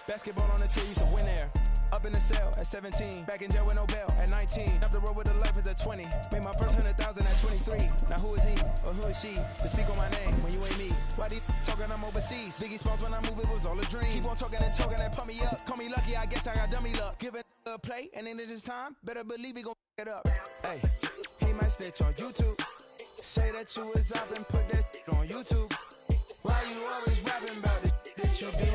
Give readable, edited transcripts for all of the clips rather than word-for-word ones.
Basketball on the tee, used to win there. Up in the cell at 17. Back in jail with no bail at 19. Up the road with a life as at 20. Made my first 100,000 at 23. Now who is he or who is she to speak on my name when you ain't me? Why these talking I'm overseas? Biggie Smalls when I move, it was all a dream. Keep on talking and pump me up. Call me lucky, I guess I got dummy luck. Give it a play and then it's time. Better believe he gon' it up. Hey, he might snitch on YouTube. Say that you was up and put that on YouTube. Why you always rapping about it that you do?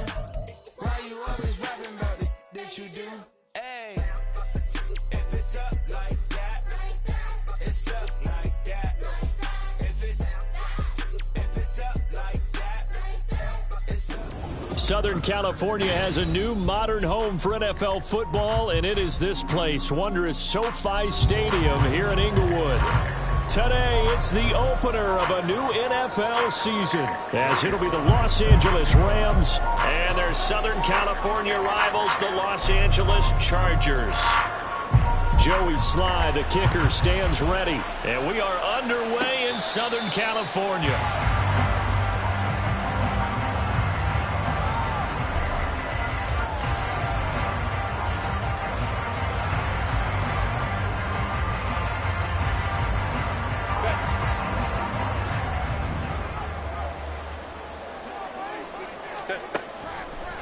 Why you always rapping about it that you do? Hey, if it's up like that, it's up like that. If it's up like that, it's up. Southern California has a new modern home for NFL football, and it is this place, wondrous SoFi Stadium here in Inglewood. Today, it's the opener of a new NFL season, as it'll be the Los Angeles Rams and their Southern California rivals, the Los Angeles Chargers. Joey Sly, the kicker, stands ready, and we are underway in Southern California.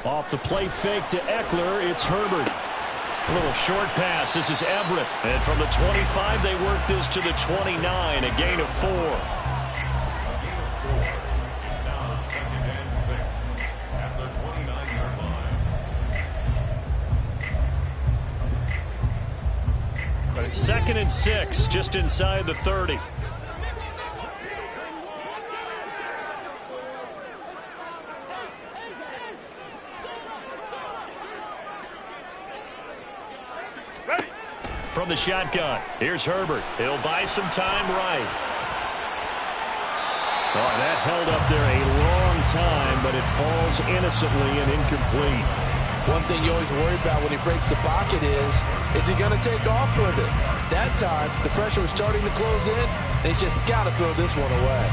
Off the play fake to Eckler, it's Herbert. A little short pass. This is Everett. And from the 25, they work this to the 29, a gain of 4. Second and 6, just inside the 30. From the shotgun, here's Herbert. He'll buy some time right. Oh, that held up there a long time, but it falls innocently and incomplete. One thing you always worry about when he breaks the pocket is he going to take off with it? That time, the pressure was starting to close in, and he's just got to throw this one away.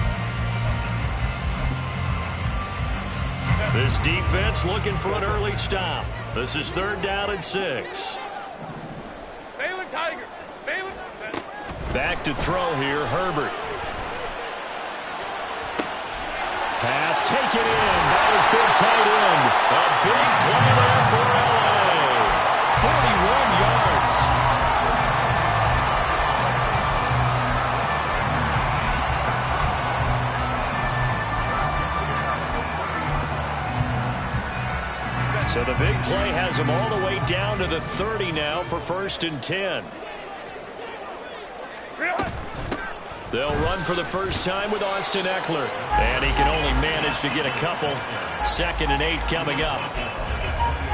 This defense looking for an early stop. This is 3rd down and 6. Back to throw here, Herbert. Pass taken in. That is big tight end. A big play there for LA. 41 yards. So the big play has them all the way down to the 30 now for 1st and 10. They'll run for the first time with Austin Eckler. And he can only manage to get a couple. 2nd and 8 coming up.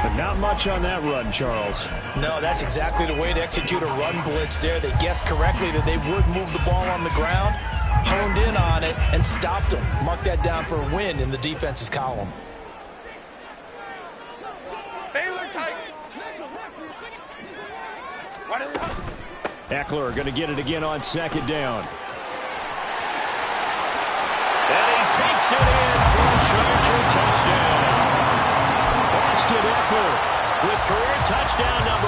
But not much on that run, Charles. No, that's exactly the way to execute a run blitz there. They guessed correctly that they would move the ball on the ground, honed in on it, and stopped them. Mark that down for a win in the defense's column. Eckler going to get it again on 2nd down. And he takes it in for a Charger touchdown. Austin Eckler with career touchdown number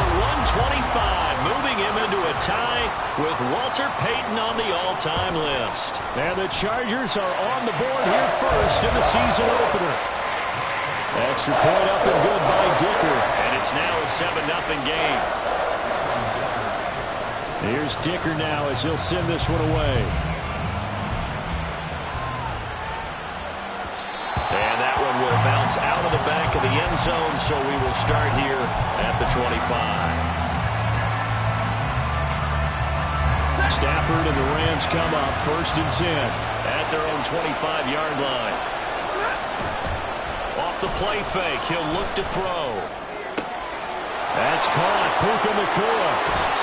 125, moving him into a tie with Walter Payton on the all-time list. And the Chargers are on the board here first in the season opener. Extra point up and good by Dicker. And it's now a 7-0 game. Here's Dicker now as he'll send this one away. And that one will bounce out of the back of the end zone, so we will start here at the 25. Stafford and the Rams come up 1st and 10 at their own 25-yard line. Off the play fake, he'll look to throw. That's caught. Puka Nacua.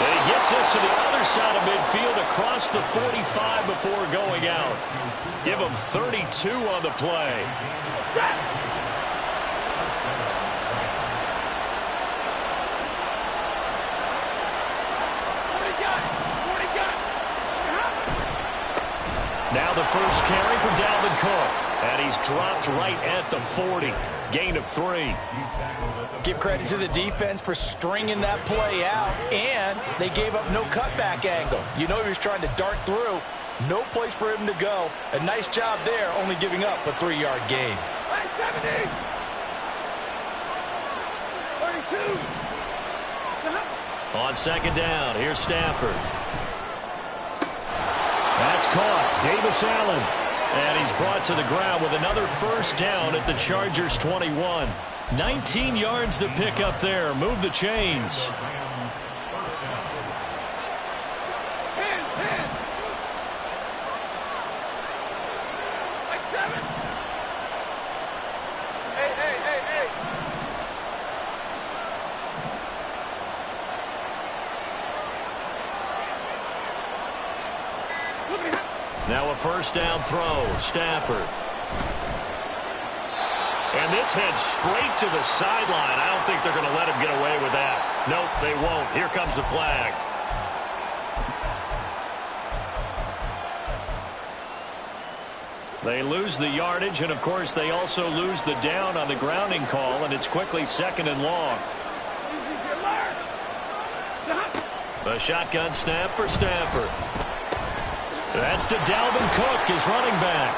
And he gets us to the other side of midfield across the 45 before going out. Give him 32 on the play. Now the first carry for Dalvin Cook. And he's dropped right at the 40. Gain of 3. Give credit to the defense for stringing that play out, and they gave up no cutback angle. You know he was trying to dart through. No place for him to go. A nice job there, only giving up a 3-yard gain. 70. 32. On second down, here's Stafford. That's caught. Davis Allen. And he's brought to the ground with another first down at the Chargers' 21. 19 yards to pick up there. Move the chains. 10. Like 7. Hey. Look at him. Now a first down throw. Stafford. And this heads straight to the sideline. I don't think they're going to let him get away with that. Nope, they won't. Here comes the flag. They lose the yardage, and of course they also lose the down on the grounding call, and it's quickly second and long. The shotgun snap for Stafford. That's to Dalvin Cook, his running back.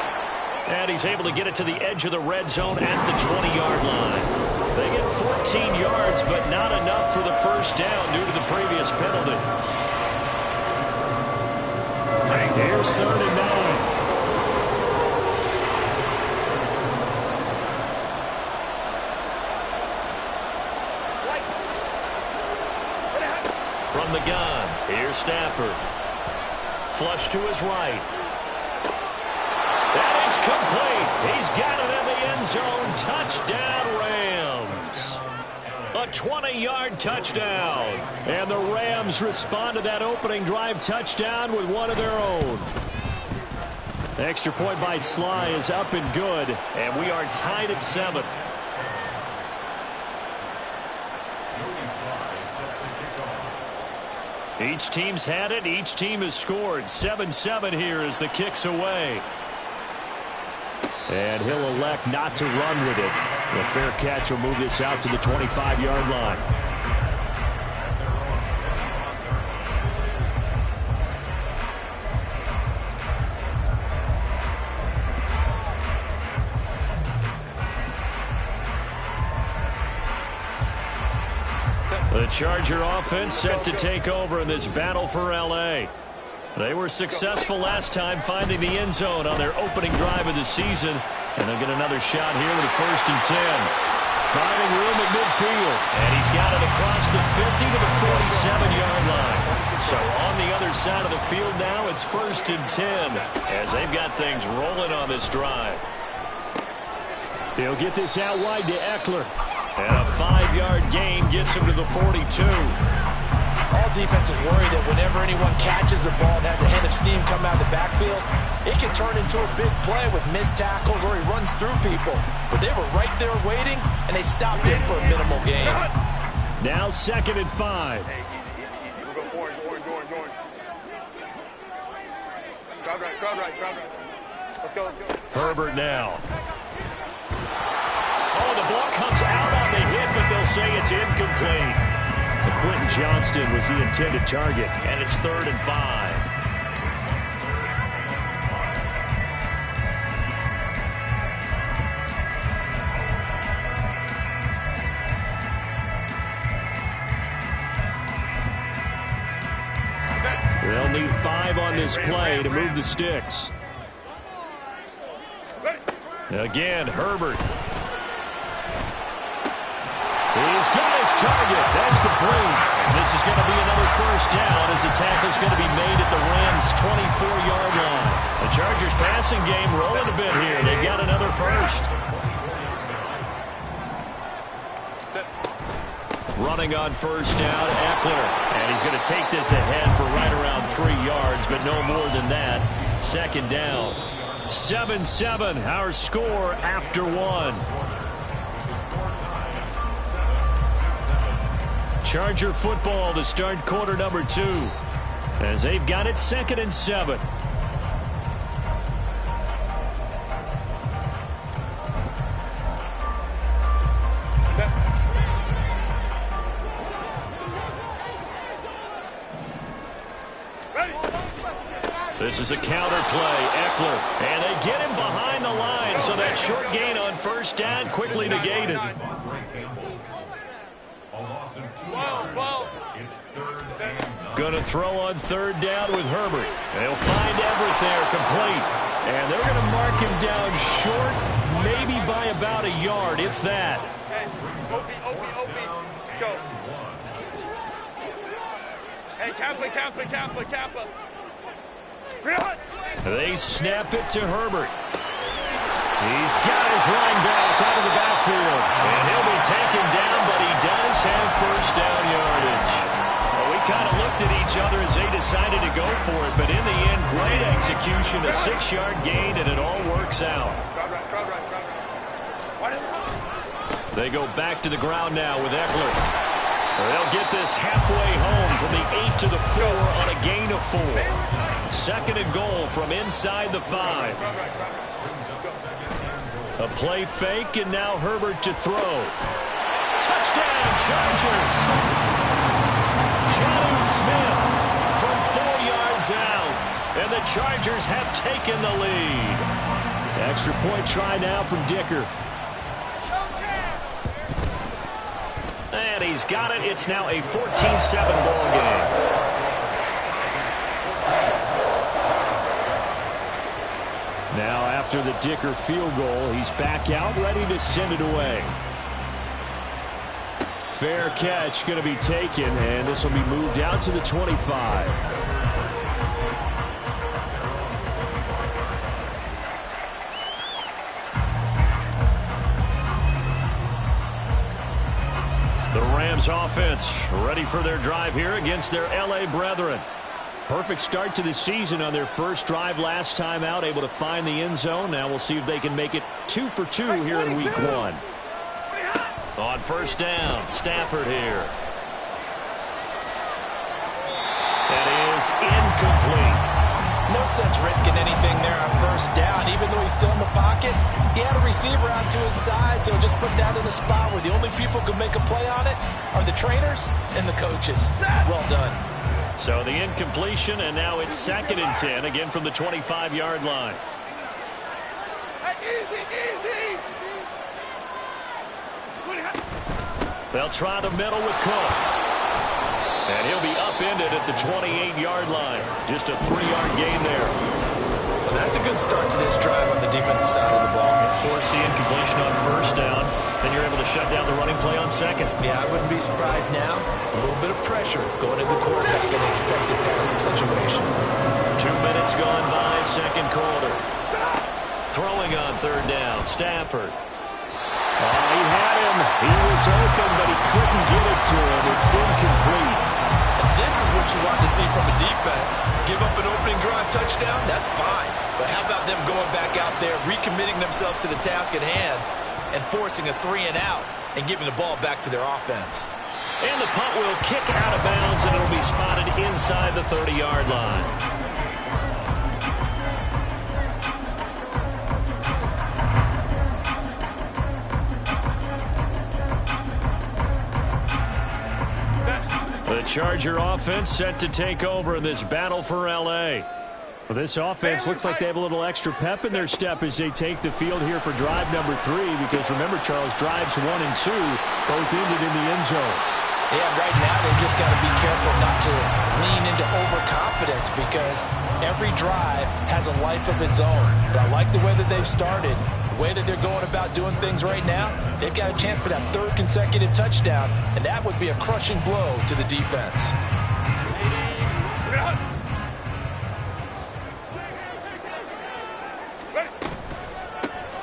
And he's able to get it to the edge of the red zone at the 20-yard line. They get 14 yards, but not enough for the first down due to the previous penalty. Here's 3rd and 9. From the gun, here's Stafford. Flush to his right. That is complete. He's got it in the end zone. Touchdown, Rams. A 20-yard touchdown. And the Rams respond to that opening drive touchdown with one of their own. The extra point by Sly is up and good. And we are tied at 7. Each team's had it. Each team has scored. 7-7 here as the kick's away. And he'll elect not to run with it. The fair catch will move this out to the 25-yard line. The Charger offense set to take over in this battle for L.A. They were successful last time finding the end zone on their opening drive of the season. And they'll get another shot here with a 1st and 10. Finding room at midfield. And he's got it across the 50 to the 47-yard line. So on the other side of the field now, it's 1st and 10 as they've got things rolling on this drive. He'll get this out wide to Eckler. And a 5-yard gain gets him to the 42. All defenses worry that whenever anyone catches the ball and has a head of steam come out of the backfield, it can turn into a big play with missed tackles or he runs through people. But they were right there waiting, and they stopped him for a minimal gain. Now 2nd and 5. We'll go forward. Crowd right. Let's go. Herbert now. Oh, the ball comes out on the hit, but they'll say it's incomplete. Quentin Johnston was the intended target, and it's 3rd and 5. They'll need 5 on this play to move the sticks. Again, Herbert. He's got his target. That's complete. And this is going to be another first down as the tackle's going to be made at the Rams' 24-yard line. The Chargers passing game rolling a bit here. They've got another first. Running on first down, Eckler. And he's going to take this ahead for right around 3 yards, but no more than that. 2nd down. 7-7, our score after 1. Charger football to start quarter number 2 as they've got it 2nd and 7. is a counter play. Eckler. And they get him behind the line, so that short gain on first down quickly negated. Going to throw on third down with Herbert. They'll find Everett there, complete. And they're going to mark him down short, maybe by about a yard, if that. Hey, OP, go. Hey, Kappa. They snap it to Herbert. He's got his running back out of the backfield. And he'll be taken down, but he does have first down yardage. Well, we kind of looked at each other as they decided to go for it, but in the end, great execution, a 6-yard gain, and it all works out. They go back to the ground now with Eckler. They'll get this halfway home from the 8 to the 4 on a gain of 4. Second and goal from inside the 5. A play fake, and now Herbert to throw. Touchdown, Chargers! John Smith from 4 yards out, and the Chargers have taken the lead. Extra point try now from Dicker. And he's got it. It's now a 14-7 ball game. Now after the Dicker field goal, he's back out, ready to send it away. Fair catch going to be taken, and this will be moved out to the 25. The Rams offense ready for their drive here against their L.A. brethren. Perfect start to the season on their first drive last time out, able to find the end zone. Now we'll see if they can make it 2 for 2 here in week 1. On first down, Stafford here. That is incomplete. No sense risking anything there on first down. Even though he's still in the pocket, he had a receiver out to his side, so just put that in a spot where the only people who can make a play on it are the trainers and the coaches. Well done. So the incompletion, and now it's 2nd and 10, again from the 25-yard line. Easy. They'll try the middle with Cook. And he'll be upended at the 28-yard line. Just a 3-yard gain there. Well, that's a good start to this drive on the defensive side of the ball. Force the incompletion on first down. Then you're able to shut down the running play on second. Yeah, I wouldn't be surprised now. A little bit of pressure going into the quarterback in an expected passing situation. 2 minutes gone by, second quarter. Throwing on third down, Stafford. He had him. He was open, but he couldn't get it to him. It's incomplete. And this is what you want to see from a defense. Give up an opening drive touchdown, that's fine. But how about them going back out there, recommitting themselves to the task at hand, and forcing a 3-and-out and giving the ball back to their offense. And the punt will kick out of bounds, and it'll be spotted inside the 30-yard line. The Charger offense set to take over in this battle for L.A. Well, this offense looks like they have a little extra pep in their step as they take the field here for drive number 3, because remember, Charles, drives 1 and 2 both ended in the end zone. Yeah, right now they just got to be careful not to lean into overconfidence, because every drive has a life of its own. But I like the way that they've started, the way that they're going about doing things right now. They've got a chance for that 3rd consecutive touchdown, and that would be a crushing blow to the defense.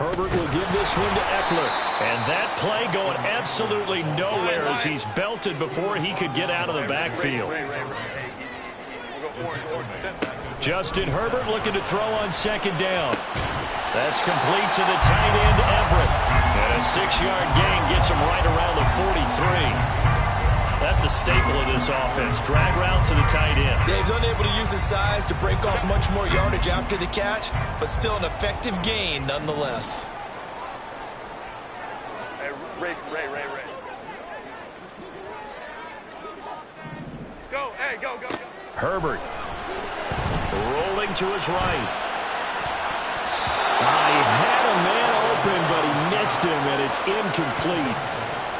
Herbert will give this one to Eckler. And that play going absolutely nowhere as he's belted before he could get out of the backfield. Justin Herbert looking to throw on second down. That's complete to the tight end, Everett. And a 6-yard gain gets him right around the 43. That's a staple of this offense. Drag route to the tight end. Yeah, he's unable to use his size to break off much more yardage after the catch, but still an effective gain nonetheless. Hey, Ray. Go, hey, go. Herbert rolling again to his right. He had a man open, but he missed him, and it's incomplete.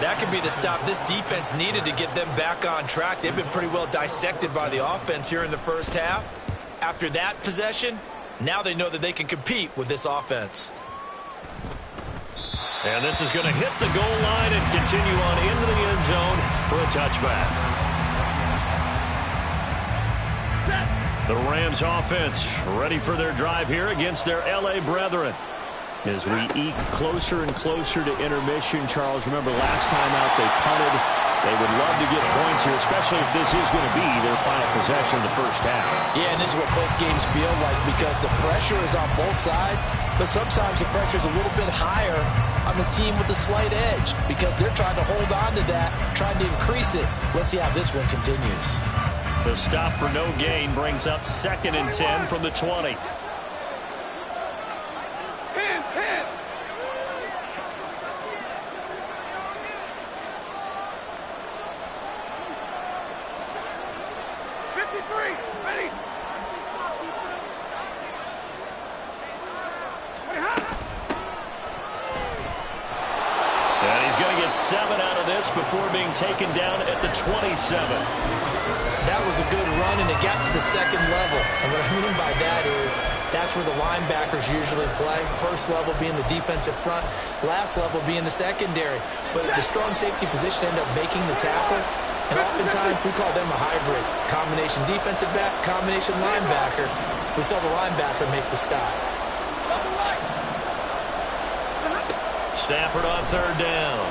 That could be the stop this defense needed to get them back on track. They've been pretty well dissected by the offense here in the first half. After that possession, now they know that they can compete with this offense. And this is going to hit the goal line and continue on into the end zone for a touchback. The Rams offense ready for their drive here against their L.A. brethren. As we eke closer and closer to intermission, Charles, remember last time out they punted. They would love to get points here, especially if this is going to be their final possession in the first half. Yeah, and this is what close games feel like because the pressure is on both sides, but sometimes the pressure is a little bit higher on the team with the slight edge because they're trying to hold on to that, trying to increase it. Let's see how this one continues. The stop for no gain brings up 2nd and 10 from the 20. Pin. 53, ready. And he's going to get 7 out of this before being taken down at the 27. That was a good run, and it got to the second level. And what I mean by that is that's where the linebackers usually play. First level being the defensive front, last level being the secondary. But the strong safety position ended up making the tackle, and oftentimes we call them a hybrid. Combination defensive back, combination linebacker. We saw the linebacker make the stop. Stafford on 3rd down.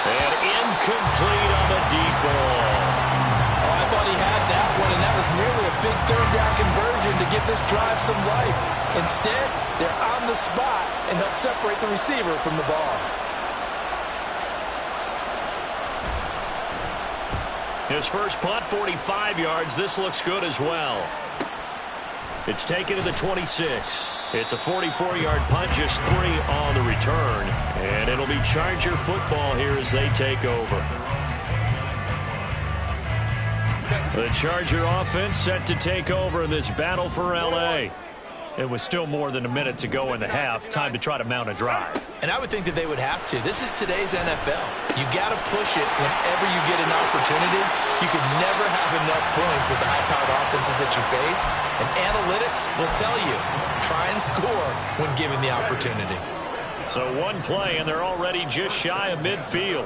And incomplete on the deep ball. Oh, I thought he had that one, and that was nearly a big 3rd down conversion to give this drive some life. Instead, they're on the spot and help separate the receiver from the ball. His first punt, 45 yards. This looks good as well. It's taken to the 26. It's a 44-yard punt, just 3 on the return. And it'll be Charger football here as they take over. The Charger offense set to take over in this battle for L.A. It was still more than a minute to go in the half. Time to try to mount a drive. And I would think that they would have to. This is today's NFL. You got to push it whenever you get an opportunity. You can never have enough points with the high-powered offenses that you face. And analytics will tell you, try and score when given the opportunity. So one play, and they're already just shy of midfield.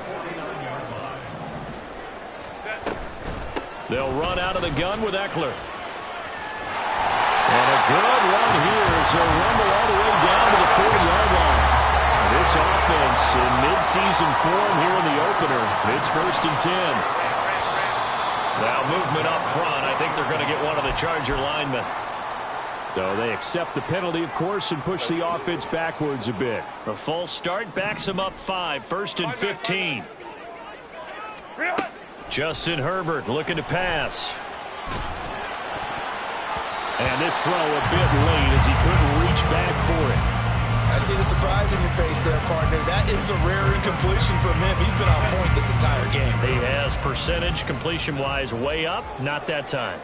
They'll run out of the gun with Eckler. And a good run here as they'll rumble all the way down to the 40-yard line. This offense in midseason form here in the opener. It's 1st and 10. Now movement up front. I think they're going to get one of the Charger linemen. So they accept the penalty, of course, and push the offense backwards a bit. A false start backs them up 5. 1st and 15. Justin Herbert looking to pass. And this throw a bit late as he couldn't reach back for it. I see the surprise in your face there, partner. That is a rare incompletion from him. He's been on point this entire game. He has percentage completion-wise way up. Not that time.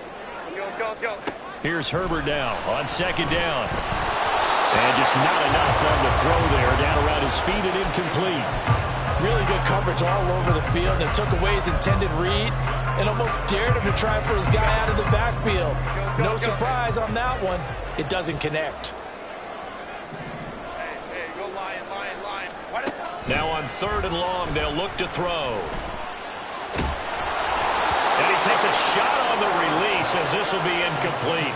Go. Here's Herbert now on 2nd down. And just not enough on the throw there. Down around his feet and incomplete. Really good coverage all over the field, and took away his intended read and almost dared him to try for his guy out of the backfield. No surprise on that one. It doesn't connect. Hey, go line. Now on 3rd and long, they'll look to throw. And he takes a shot on the release as this will be incomplete.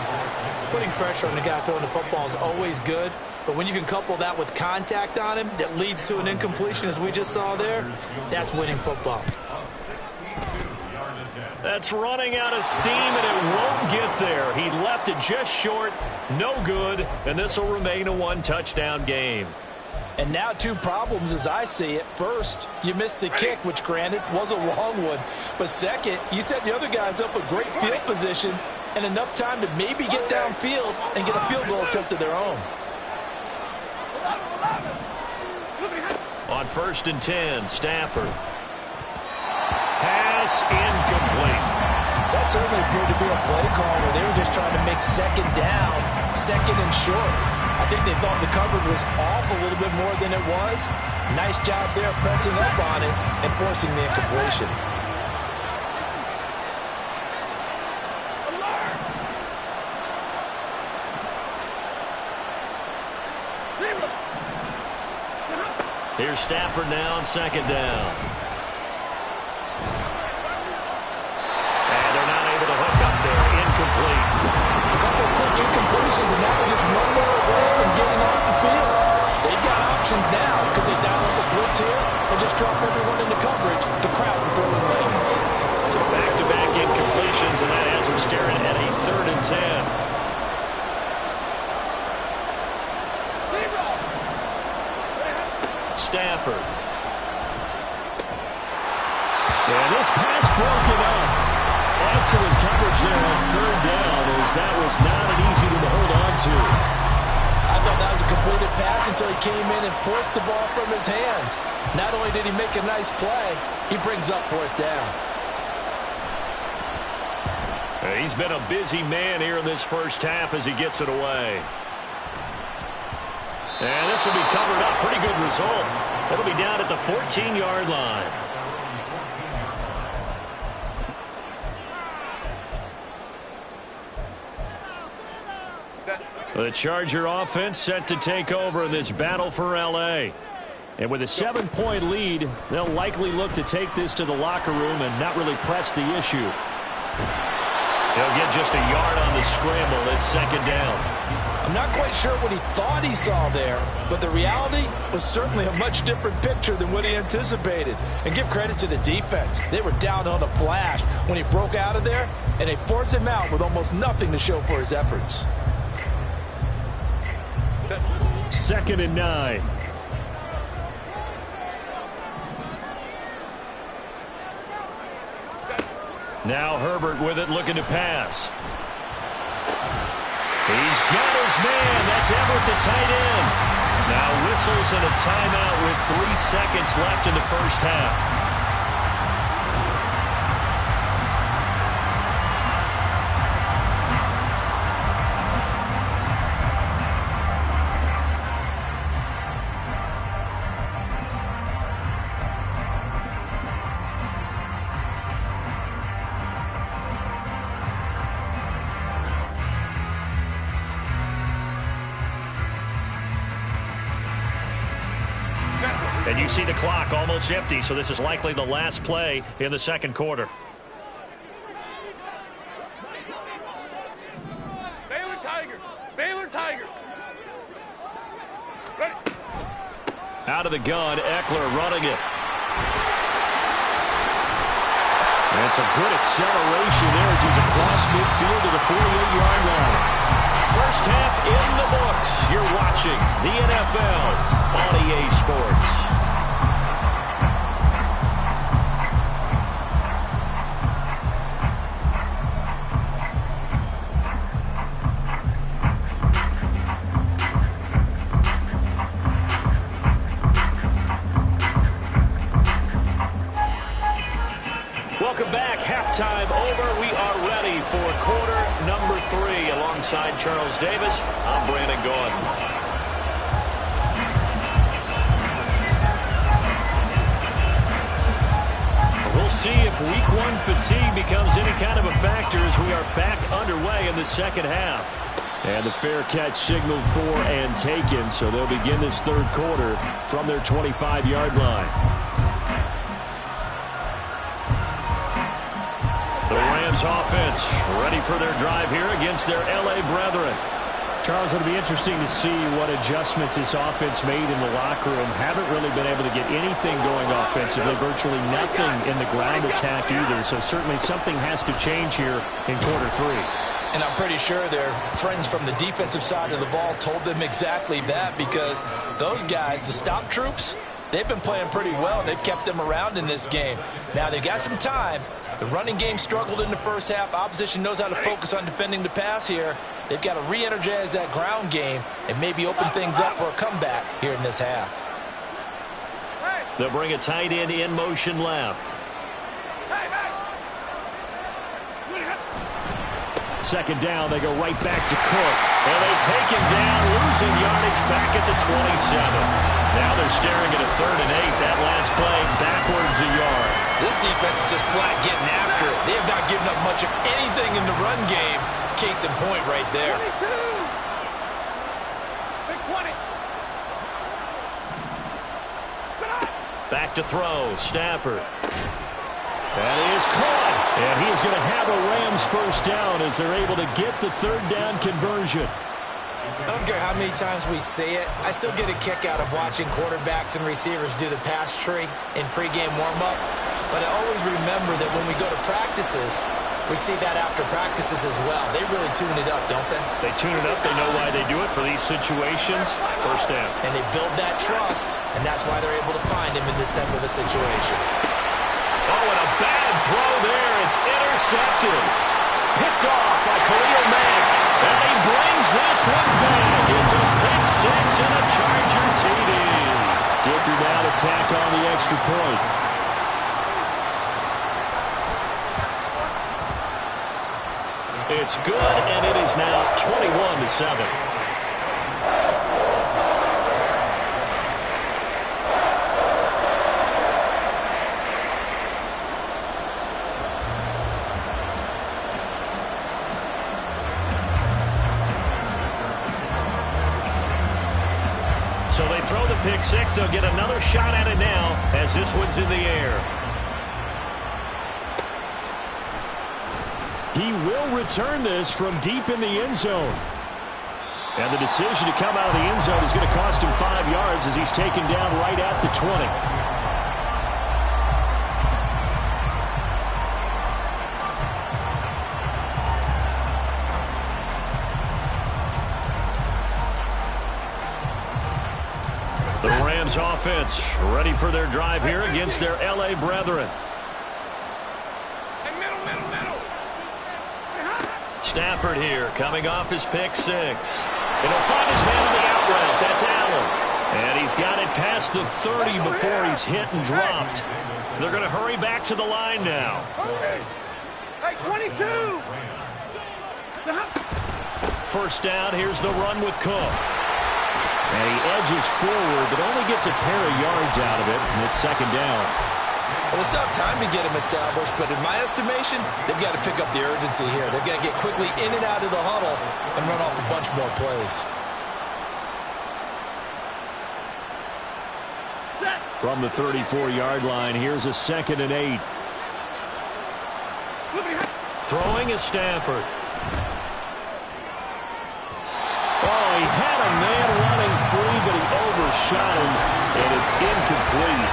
Putting pressure on the guy throwing the football is always good, but when you can couple that with contact on him that leads to an incompletion, as we just saw there, that's winning football. That's running out of steam, and it won't get there. He left it just short, no good, and this will remain a 1-touchdown game. And now 2 problems as I see it. First, you missed the kick, which granted was a long one. But second, you set the other guys up with great field position and enough time to maybe get downfield and get a field goal attempt of their own. On 1st and 10, Stafford. Pass incomplete. That certainly appeared to be a play call where they were just trying to make second down, second and short. I think they thought the coverage was off a little bit more than it was. Nice job there pressing up on it and forcing the incompletion. Here's Stafford now on second down. And they're not able to hook up there. Incomplete. A couple of quick incompletions, and now they're just one more away from getting off the field. They've got options now. Could they dial up a blitz here or just drop everyone into coverage to crowd the throwing lanes? So back-to-back incompletions, and that has them staring at a 3rd and 10. Stafford. And this pass broken up. Excellent coverage there on 3rd down, as that was not an easy one to hold on to. I thought that was a completed pass until he came in and forced the ball from his hands. Not only did he make a nice play, he brings up 4th down. He's been a busy man here in this first half as he gets it away. And this will be covered up. Pretty good result. It'll be down at the 14-yard line. The Charger offense set to take over in this battle for L.A. And with a 7-point lead, they'll likely look to take this to the locker room and not really press the issue. He'll get just a yard on the scramble. It's second down. I'm not quite sure what he thought he saw there, but the reality was certainly a much different picture than what he anticipated. And give credit to the defense. They were down on a flash when he broke out of there, and they forced him out with almost nothing to show for his efforts. 2nd and 9. Now Herbert with it, looking to pass. He's got his man. That's Everett, the tight end. Now whistles and a timeout with 3 seconds left in the first half. And you see the clock almost empty, so this is likely the last play in the second quarter. Baylor Tigers! Baylor Tigers! Ready. Out of the gun, Eckler running it. And some good acceleration there as he's across midfield to the 48-yard line. First half in the books. You're watching the NFL on EA Sports. Welcome back. Halftime over. We are ready for quarter number 3. Alongside Charles Davis, I'm Brandon Gordon. We'll see if week 1 fatigue becomes any kind of a factor as we are back underway in the second half. And the fair catch signaled for and taken, so they'll begin this third quarter from their 25-yard line. The Rams offense ready for their drive here against their L.A. brethren. Charles, it'll be interesting to see what adjustments this offense made in the locker room. Haven't really been able to get anything going offensively, virtually nothing in the ground attack either. So certainly something has to change here in quarter 3. And I'm pretty sure their friends from the defensive side of the ball told them exactly that, because those guys, the stop troops, they've been playing pretty well. They've kept them around in this game. Now they got some time. The running game struggled in the first half. Opposition knows how to focus on defending the pass here. They've got to re-energize that ground game and maybe open things up for a comeback here in this half. They'll bring a tight end in motion left. second down, they go right back to Cook. And they take him down, losing yardage back at the 27. Now they're staring at a 3rd and 8. That last play, backwards a yard. This defense is just flat getting after it. They have not given up much of anything in the run game. Case in point right there. 22. Big 20. Back to throw, Stafford. That is caught. And he is going to have a Rams first down as they're able to get the 3rd down conversion. I don't care how many times we say it, I still get a kick out of watching quarterbacks and receivers do the pass tree in pregame warm-up. But I always remember that when we go to practices, we see that after practices as well. They really tune it up, don't they? They tune it up. They know why they do it for these situations. First down. And they build that trust, and that's why they're able to find him in this type of a situation. Oh, and a bad throw there. It's intercepted. Picked off by Khalil Mack. And he brings this one back. It's a pick 6 and a Charger TD. Dicker now to tack on the extra point. It's good, and it is now 21-7. So they throw the pick 6. They'll get another shot at it now as this one's in the air. He will return this from deep in the end zone. And the decision to come out of the end zone is going to cost him 5 yards as he's taken down right at the 20. The Rams offense ready for their drive here against their L.A. brethren. Stafford here, coming off his pick 6. And he'll find his man on the out route. That's Allen. And he's got it past the 30 before he's hit and dropped. They're going to hurry back to the line now. Hey, 22. First down, here's the run with Cook. And he edges forward, but only gets a pair of yards out of it, and it's second down. Well, they still have time to get him established, but in my estimation, they've got to pick up the urgency here. They've got to get quickly in and out of the huddle and run off a bunch more plays. From the 34-yard line, here's a 2nd and 8. Throwing is Stafford. Oh, he had a man running free, but he overshot him, and it's incomplete.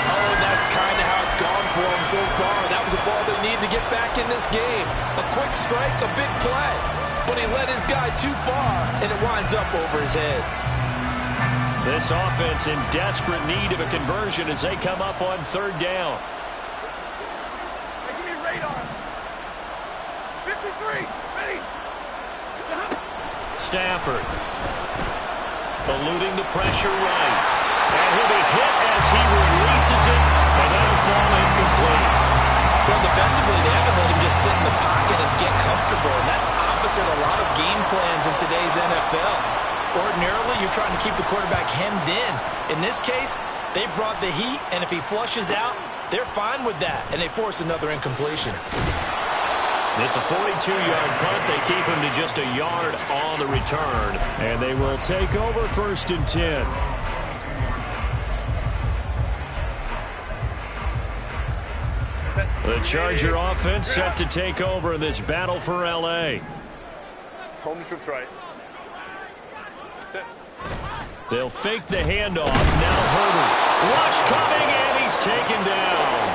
Oh, and that's kind of how it's gone for him so far. That was a ball they need to get back in this game. A quick strike, a big play. But he led his guy too far, and it winds up over his head. This offense in desperate need of a conversion as they come up on 3rd down. Hey, give me radar. 53. Ready. Stafford eluding the pressure right. And he'll be hit as he releases it, and that'll fall incomplete. Well, defensively, they haven't let him just sit in the pocket and get comfortable, and that's opposite a lot of game plans in today's NFL. Ordinarily, you're trying to keep the quarterback hemmed in. In this case, they brought the heat, and if he flushes out, they're fine with that, and they force another incompletion. It's a 42-yard punt. They keep him to just a yard on the return, and they will take over 1st and 10. The Charger offense set to take over in this battle for L.A. Home the troops right. They'll fake the handoff. Now Herbert. Rush coming, and he's taken down.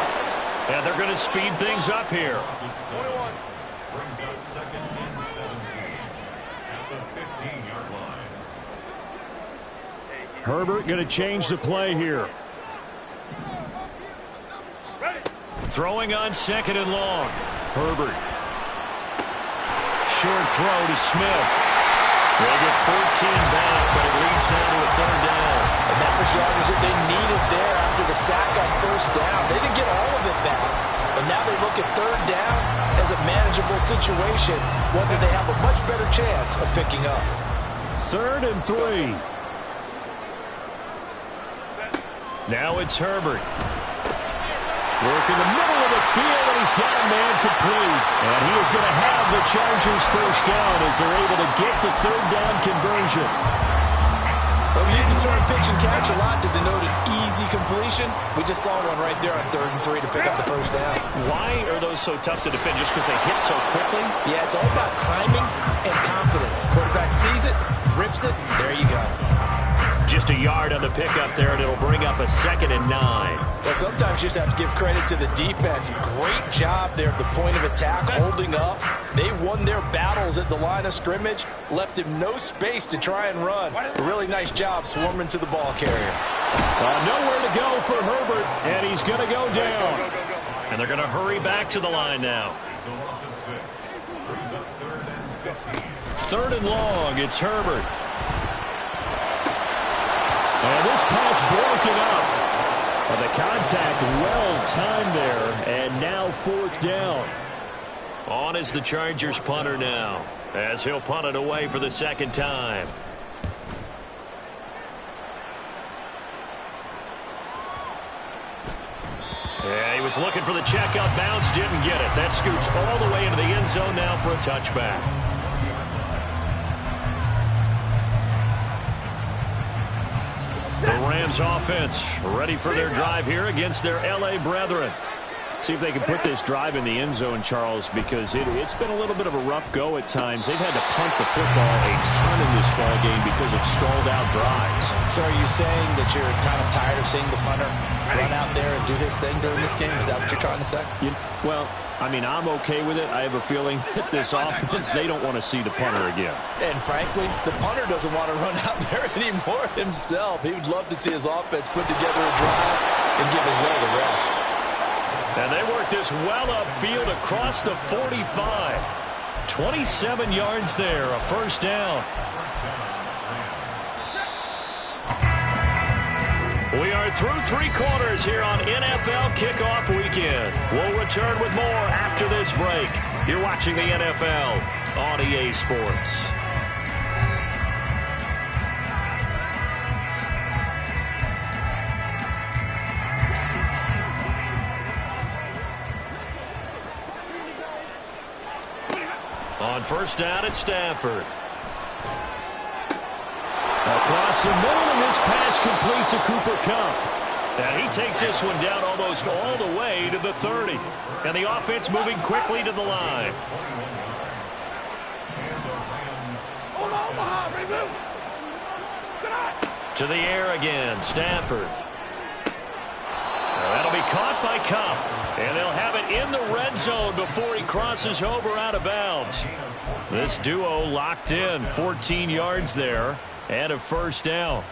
And they're going to speed things up here. 21. Brings up 2nd and 17 at the 15-yard line. Herbert going to change the play here. Throwing on 2nd and long. Herbert. Short throw to Smith. They get 14 back, but it leads now to a 3rd down. And that was yardage that they needed there after the sack on 1st down. They didn't get all of it back, And now they look at third down as a manageable situation, one that they have a much better chance of picking up. 3rd and 3. Now it's Herbert. Working the middle of the field, and he's got a man complete. And he is going to have the Chargers first down as they're able to get the 3rd down conversion. Well, we use the term pitch and catch a lot to denote an easy completion. We just saw one right there on 3rd and 3 to pick up the first down. Why are those so tough to defend? Just because they hit so quickly? Yeah, it's all about timing and confidence. Quarterback sees it, rips it, there you go. Just a yard on the pickup there, and it'll bring up a 2nd and 9. Well, sometimes you just have to give credit to the defense. Great job there at the point of attack, holding up. They won their battles at the line of scrimmage, left him no space to try and run. A really nice job swarming to the ball carrier. Nowhere to go for Herbert, and he's going to go down. And they're going to hurry back to the line now. It's a loss of 6. Brings up 3rd and 15. 3rd and long, it's Herbert. And this pass broken up. Well, the contact well-timed there, and now 4th down. On is the Chargers punter now, as he'll punt it away for the 2nd time. Yeah, he was looking for the checkup bounce, didn't get it. That scoots all the way into the end zone now for a touchback. The Rams offense ready for their drive here against their L.A. brethren. See if they can put this drive in the end zone, Charles, because it's been a little bit of a rough go at times. They've had to punt the football a ton in this ball game because of stalled-out drives. So are you saying that you're kind of tired of seeing the punter run out there and do his thing during this game? Is that what you're trying to say? Well, I mean, I'm okay with it. I have a feeling that this offense, they don't want to see the punter again. And frankly, the punter doesn't want to run out there anymore himself. He would love to see his offense put together a drive and give his leg a rest. And they work this well upfield across the 45. 27 yards there, a 1st down. We are through 3 quarters here on NFL Kickoff Weekend. We'll return with more after this break. You're watching the NFL on EA Sports. On 1st down at Stafford. Across the middle, and this pass complete to Cooper Kupp. And he takes this one down almost all the way to the 30. And the offense moving quickly to the line. To the air again, Stafford. That'll be caught by Kupp. And they'll have it in the red zone before he crosses over out of bounds. This duo locked in, 14 yards there, and a 1st down.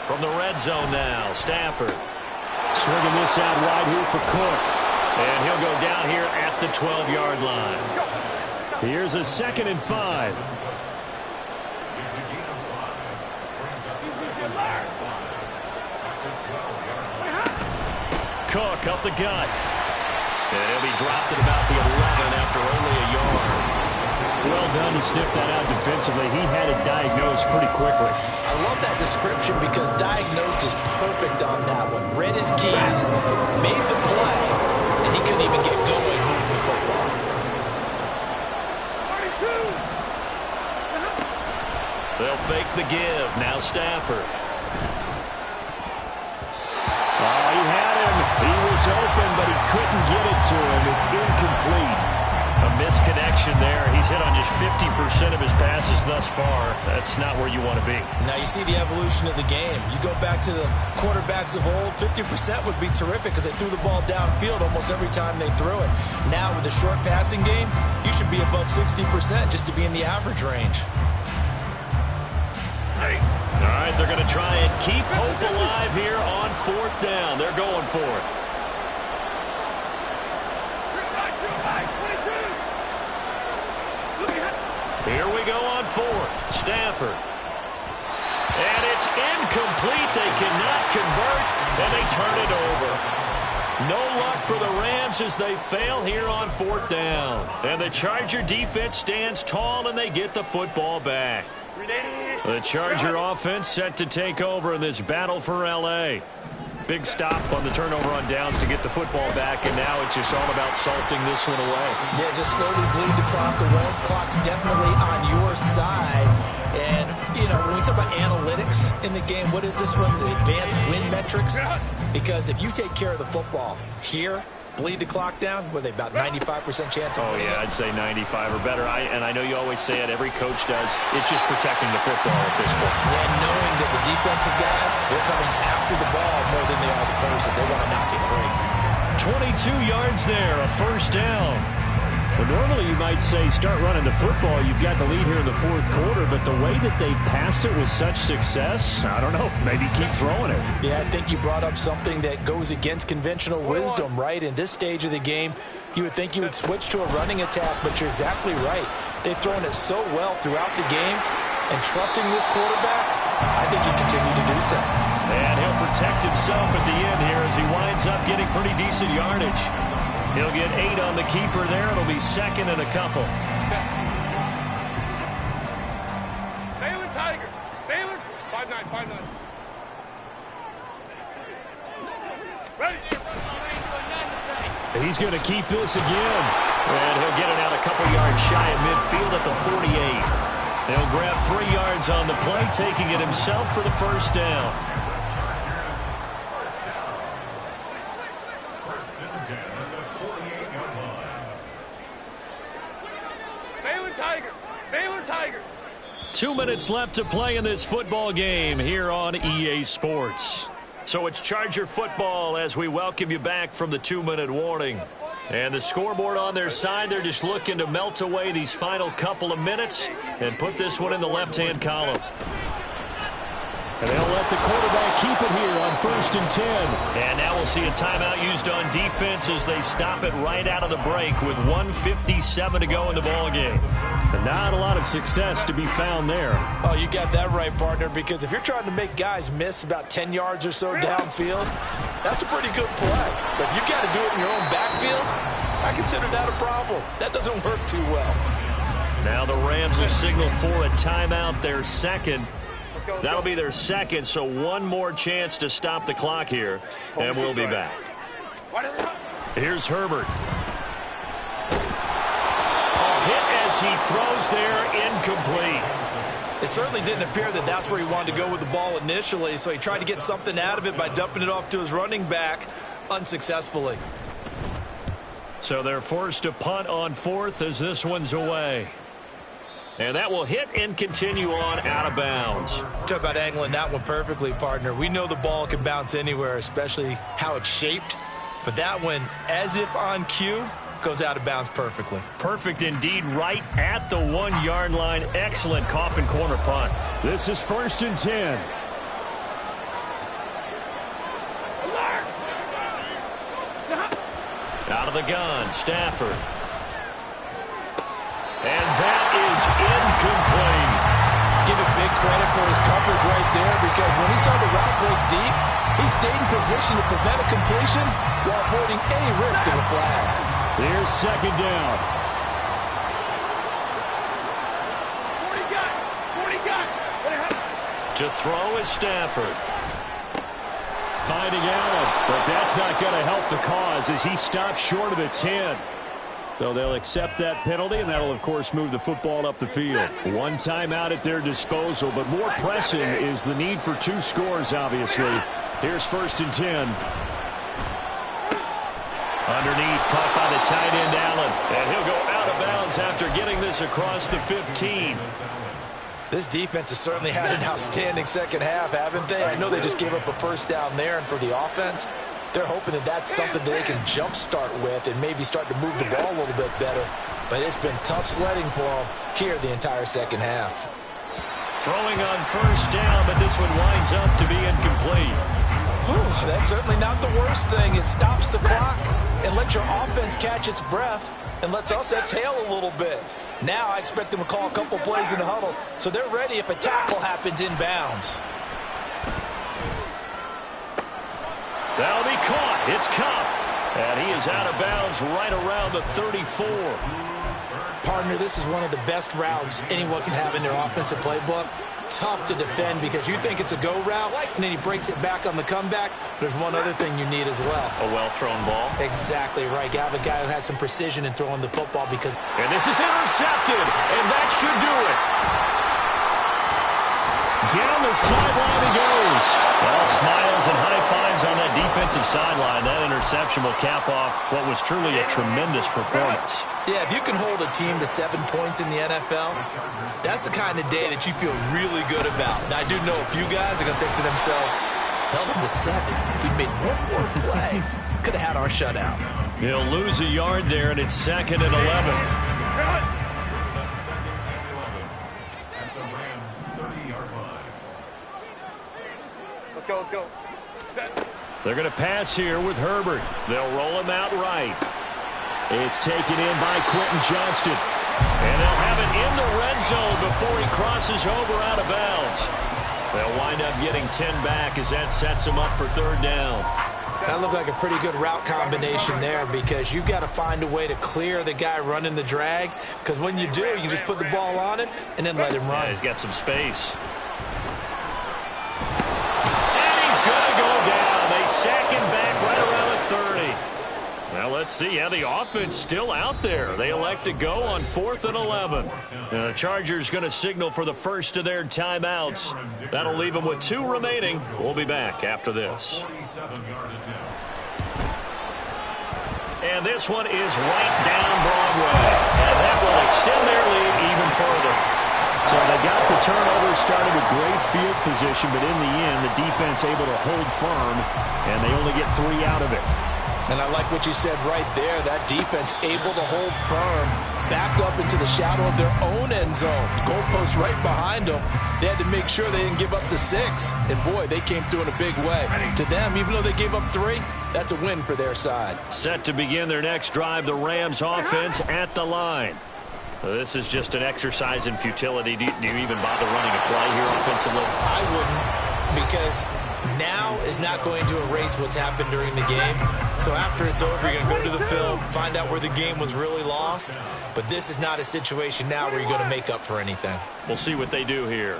From the red zone now, Stafford. Swinging this out wide here for Cook. And he'll go down here at the 12-yard line. Here's a 2nd and 5. Cook up the gut. And he'll be dropped at about the 11 after only a yard. Well done to sniff that out defensively. He had it diagnosed pretty quickly. I love that description because diagnosed is perfect on that one. Read his keys, made the play, and he couldn't even get going moving the football. They'll fake the give. Now Stafford. Oh, he had him. He was open, but he couldn't get it to him. It's incomplete. A misconnection there. He's hit on just 50% of his passes thus far. That's not where you want to be. Now you see the evolution of the game. You go back to the quarterbacks of old, 50% would be terrific because they threw the ball downfield almost every time they threw it. Now with the short passing game, you should be above 60% just to be in the average range. All right, they're going to try and keep hope alive here on 4th down. They're going for it. Here we go on 4th. Stafford. And it's incomplete. They cannot convert, and they turn it over. No luck for the Rams as they fail here on 4th down. And the Charger defense stands tall, and they get the football back. The Charger offense set to take over in this battle for L.A. Big stop on the turnover on downs to get the football back, and now it's just all about salting this one away. Yeah, just slowly bleed the clock away. Clock's definitely on your side. And, you know, when we talk about analytics in the game, what is this one? The advanced win metrics? Because if you take care of the football here, bleed the clock down, were they about 95% chance of winning? Yeah, I'd say 95 or better. And I know you always say it, every coach does. It's just protecting the football at this point. Yeah, knowing that the defensive guys, they're coming after the ball more than they are the person. They want to knock it free. 22 yards there, a 1st down. Well, normally you might say start running the football. You've got the lead here in the 4th quarter, but the way that they've passed it with such success, I don't know, maybe keep throwing it. Yeah, I think you brought up something that goes against conventional wisdom, right? In this stage of the game, you would think you would switch to a running attack, but you're exactly right. They've thrown it so well throughout the game, and trusting this quarterback, I think you continue to do so. And he'll protect himself at the end here as he winds up getting pretty decent yardage. He'll get 8 on the keeper there. It'll be 2nd and a couple. Baylor Tiger. Baylor. 5-9, 5-9. Ready. He's going to keep this again. And he'll get it out a couple yards shy of midfield at the 48. He'll grab 3 yards on the play, taking it himself for the 1st down. Baylor Tiger. Baylor Tiger. 2 minutes left to play in this football game here on EA Sports. So it's Charger football as we welcome you back from the 2-minute warning. And the scoreboard on their side, they're just looking to melt away these final couple of minutes and put this one in the left-hand column. And they'll let the quarterback keep it here on 1st and 10. And now we'll see a timeout used on defense as they stop it right out of the break with 1:57 to go in the ballgame. And not a lot of success to be found there. Oh, you got that right, partner, because if you're trying to make guys miss about 10 yards or so downfield, that's a pretty good play. But if you've got to do it in your own backfield, I consider that a problem. That doesn't work too well. Now the Rams will signal for a timeout, their 2nd. That'll be their 2nd, so one more chance to stop the clock here, and we'll be back. Here's Herbert. Hit as he throws there, incomplete. It certainly didn't appear that that's where he wanted to go with the ball initially, so he tried to get something out of it by dumping it off to his running back unsuccessfully. So they're forced to punt on 4th as this one's away. And that will hit and continue on out of bounds. Talk about angling that one perfectly, partner. We know the ball can bounce anywhere, especially how it's shaped. But that one, as if on cue, goes out of bounds perfectly. Perfect indeed, right at the 1-yard line. Excellent coffin corner punt. This is 1st and 10. Out of the gun, Stafford. And that is incomplete. Give him big credit for his coverage right there, because when he saw the route break deep, he stayed in position to prevent a completion while avoiding any risk of a flag. Here's 2nd down. 40 got. To throw is Stafford. Finding Allen, but that's not going to help the cause as he stops short of the 10. So they'll accept that penalty, and that'll, of course, move the football up the field. One timeout at their disposal, but more pressing is the need for 2 scores, obviously. Here's 1st and 10. Underneath, caught by the tight end, Allen. And he'll go out of bounds after getting this across the 15. This defense has certainly had an outstanding second half, haven't they? I know they just gave up a first down there, and for the offense, they're hoping that that's something that they can jumpstart with and maybe start to move the ball a little bit better. But it's been tough sledding for them here the entire second half. Throwing on first down, but this one winds up to be incomplete. Whew, that's certainly not the worst thing. It stops the clock and lets your offense catch its breath and lets us exhale a little bit. Now I expect them to call a couple plays in the huddle, so they're ready if a tackle happens inbounds. That'll be caught. It's Cup. And he is out of bounds right around the 34. Partner, this is one of the best routes anyone can have in their offensive playbook. Tough to defend because you think it's a go route, and then he breaks it back on the comeback. There's one other thing you need as well. A well-thrown ball. Exactly right. You have a guy who has some precision in throwing the football because... And this is intercepted, and that should do it. Down the sideline he goes. Well, smiles and high fives on that defensive sideline. That interception will cap off what was truly a tremendous performance. Yeah, if you can hold a team to 7 points in the NFL, that's the kind of day that you feel really good about. Now, I do know a few guys are going to think to themselves, held them to 7. If we made one more play, could have had our shutout. He'll lose a yard there, and it's 2nd and 11. Let's go, let's go. Set. They're going to pass here with Herbert. They'll roll him out right. It's taken in by Quentin Johnston. And they'll have it in the red zone before he crosses over out of bounds. They'll wind up getting 10 back as that sets them up for 3rd down. That looked like a pretty good route combination there because you've got to find a way to clear the guy running the drag, because when you do, you can just put the ball on him and then let him run. Yeah, he's got some space. Second back right around the 30. Well, let's see how the offense still out there. They elect to go on 4th and 11. The Chargers going to signal for the first of their timeouts. That'll leave them with 2 remaining. We'll be back after this. And this one is right down Broadway. And that will extend their lead even further. So they got the turnover, started with great field position, but in the end, the defense able to hold firm, and they only get 3 out of it. And I like what you said right there. That defense able to hold firm, backed up into the shadow of their own end zone. Goalpost right behind them. They had to make sure they didn't give up the 6. And, boy, they came through in a big way. To them, even though they gave up 3, that's a win for their side. Set to begin their next drive, the Rams offense at the line. This is just an exercise in futility. Do you even bother running a play here offensively? I wouldn't, because now is not going to erase what's happened during the game. So after it's over, you're going to go to the film, find out where the game was really lost. But this is not a situation now where you're going to make up for anything. We'll see what they do here.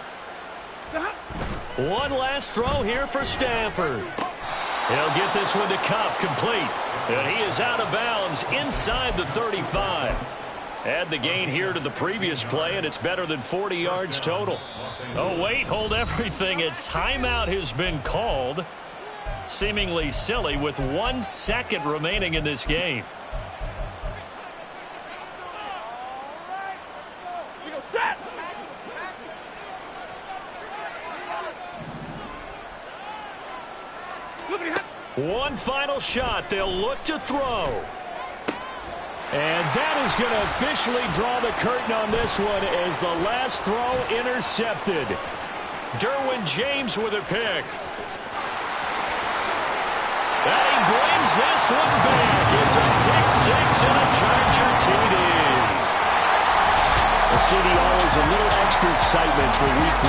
One last throw here for Stafford. He'll get this one to Cup, complete. And he is out of bounds inside the 35. Add the gain here to the previous play, and it's better than 40 yards total. Oh, wait, hold everything. A timeout has been called. Seemingly silly with 1 second remaining in this game. One final shot. They'll look to throw. And that is going to officially draw the curtain on this one as the last throw intercepted. Derwin James with a pick. And he brings this one back. It's a pick 6 and a Charger TD. The city always a little extra excitement for week 1.